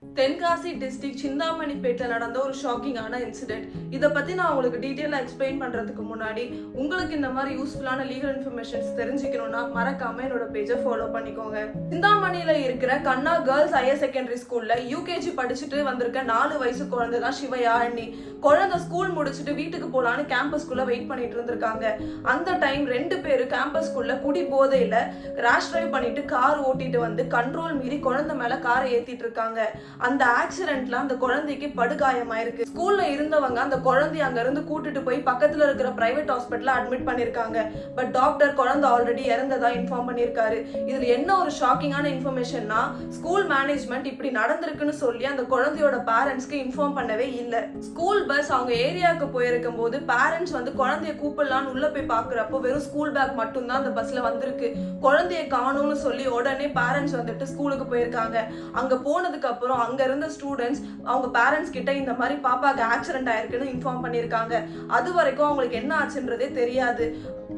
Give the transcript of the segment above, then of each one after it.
Tenkasi district சிந்தாமணிப்பேட்ல நடந்த ஒரு ஷாக்கிங்கான incident. இதை பத்தி நான் உங்களுக்கு டீட்டெயிலா எக்ஸ்பிளைன் பண்றதுக்கு முன்னாடி உங்களுக்கு இந்த மாதிரி யூஸ்ஃபுல்லான லீகல் இன்ஃபர்மேஷன்ஸ் தெரிஞ்சுக்கணும்னா மறக்காம என்னோட பேஜை ஃபாலோ பண்ணிக்கோங்க. சிந்தாமணியில இருக்கிற கண்ணா கேர்ள்ஸ் ஹையர் செகண்டரி ஸ்கூல்ல யூகேஜி படிச்சுட்டு வந்திருக்க 4 வயசு குழந்தை தான் சிவையா அண்ணி. குழந்தை ஸ்கூல் முடிச்சுட்டு வீட்டுக்கு போலான்னு கேம்பஸ்குள்ள வெயிட் பண்ணிட்டு இருந்திருக்காங்க. அந்த டைம் 2 பேரு கேம்பஸ்குள்ள குடி போதையில ரேஷ் டிரைவ் பண்ணிட்டு கார் ஓட்டிட்டு வந்து கண்ட்ரோல் மீறி குழந்தை மேல காரை ஏத்திட்டு இருக்காங்க. அந்த ஆக்சிடென்ட்ல அந்த குழந்தைக்கு படுகாயமாயிருக்கு. ஸ்கூல்ல இருந்தவங்க அந்த குழந்தைய அங்க இருந்து கூட்டிட்டு போய் பக்கத்துல இருக்கிற பிரைவேட் ஹாஸ்பிட்டல்ல அட்மிட் பண்ணிருக்காங்க. பட் டாக்டர் குழந்தை ஆல்ரெடி இறந்ததா இன்ஃபார்ம் பண்ணிருக்காரு. இதுல என்ன ஒரு ஷாக்கிங்கான இன்ஃபர்மேஷன்னா, ஸ்கூல் மேனேஜ்மெண்ட் இப்படி நடந்திருக்குன்னு சொல்லி அந்த குழந்தையோட பேரண்ட்ஸ்க்கு இன்ஃபார்ம் பண்ணவே இல்ல. ஸ்கூல் பஸ் அவங்க ஏரியாவுக்கு போயிருக்கும் போது பேரண்ட்ஸ் வந்து குழந்தைய கூப்பிடலான்னு உள்ள போய் பாக்குறப்போ வெறும் ஸ்கூல் பேக் மட்டும் தான் அந்த பஸ்ல வந்திருக்கு. குழந்தைய காணும்னு சொல்லி உடனே பேரண்ட்ஸ் வந்துட்டு ஸ்கூலுக்கு போயிருக்காங்க. அங்க போனதுக்கு அப்புறம் அங்க இருந்த ஸ்டூடெண்ட்ஸ் அவங்க பேரண்ட்ஸ் கிட்ட இந்த மாதிரி பாப்பாக்கு ஆக்சிடென்ட் ஆயிருக்குன்னு இன்ஃபார்ம் பண்ணிருக்காங்க. அது வரைக்கும் அவங்களுக்கு என்ன ஆச்சுன்றதே தெரியாது.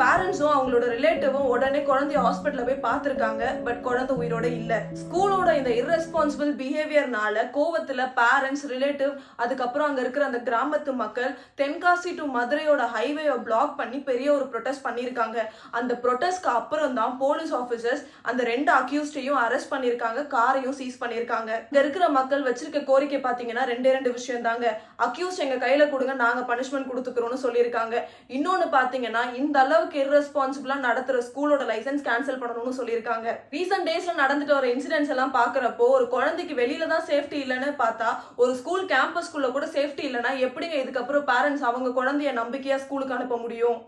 பேரண்ட்ஸும் அவங்களோட ரிலேட்டிவும் உடனே குழந்தைய ஹாஸ்பிட்டல்ல போய் பார்த்திருக்காங்க. பட் குழந்தை உயிரோட இல்ல. ஸ்கூலோட இந்த இர்ரெஸ்பான்சிபிள் பிஹேவியர்னால கோவத்துல பேரண்ட்ஸ், ரிலேட்டிவ், அதுக்கப்புறம் அங்க இருக்கிற அந்த கிராமத்து மக்கள் தென்காசி டு மதுரையோட ஹைவேயை பிளாக் பண்ணி பெரிய ஒரு ப்ரொடெஸ்ட் பண்ணிருக்காங்க. அந்த ப்ரொடெஸ்ட்க்கு அப்புறம் தான் போலீஸ் ஆபீசர்ஸ் அந்த 2 அக்யூஸ்டையும் அரெஸ்ட் பண்ணிருக்காங்க, காரையும் சீஸ் பண்ணிருக்காங்க. இங்க இருக்கிற மக்கள் வச்சிருக்க கோரிக்கை பாத்தீங்கன்னா 2 விஷயம் தாங்க. அக்யூஸ்ட் எங்க கையில கொடுங்க, நாங்க பனிஷ்மெண்ட் கொடுத்துக்கிறோம்னு சொல்லியிருக்காங்க. இன்னொன்னு பாத்தீங்கன்னா, இந்த அளவுக்கு irresponsible நடத்துற ஸ்கூலோட லைசென்ஸ் கேன்சல் பண்ணணும்னு சொல்லியிருக்காங்க. ரீசன்ட் டேஸ்ல நடந்துட்டு வர இன்சிடென்ட்ஸ் எல்லாம் பாக்குறப்போ ஒரு குழந்தைக்கு வெளியில தான் சேஃப்டி இல்லைன்னு பார்த்தா ஒரு ஸ்கூல் கேம்பஸ்குள்ள கூட சேஃப்டி இல்லைன்னா எப்படிங்க இதுக்கப்புறம் பேரண்ட்ஸ் அவங்க குழந்தைய நம்பிக்கையா ஸ்கூலுக்கு அனுப்ப முடியும்?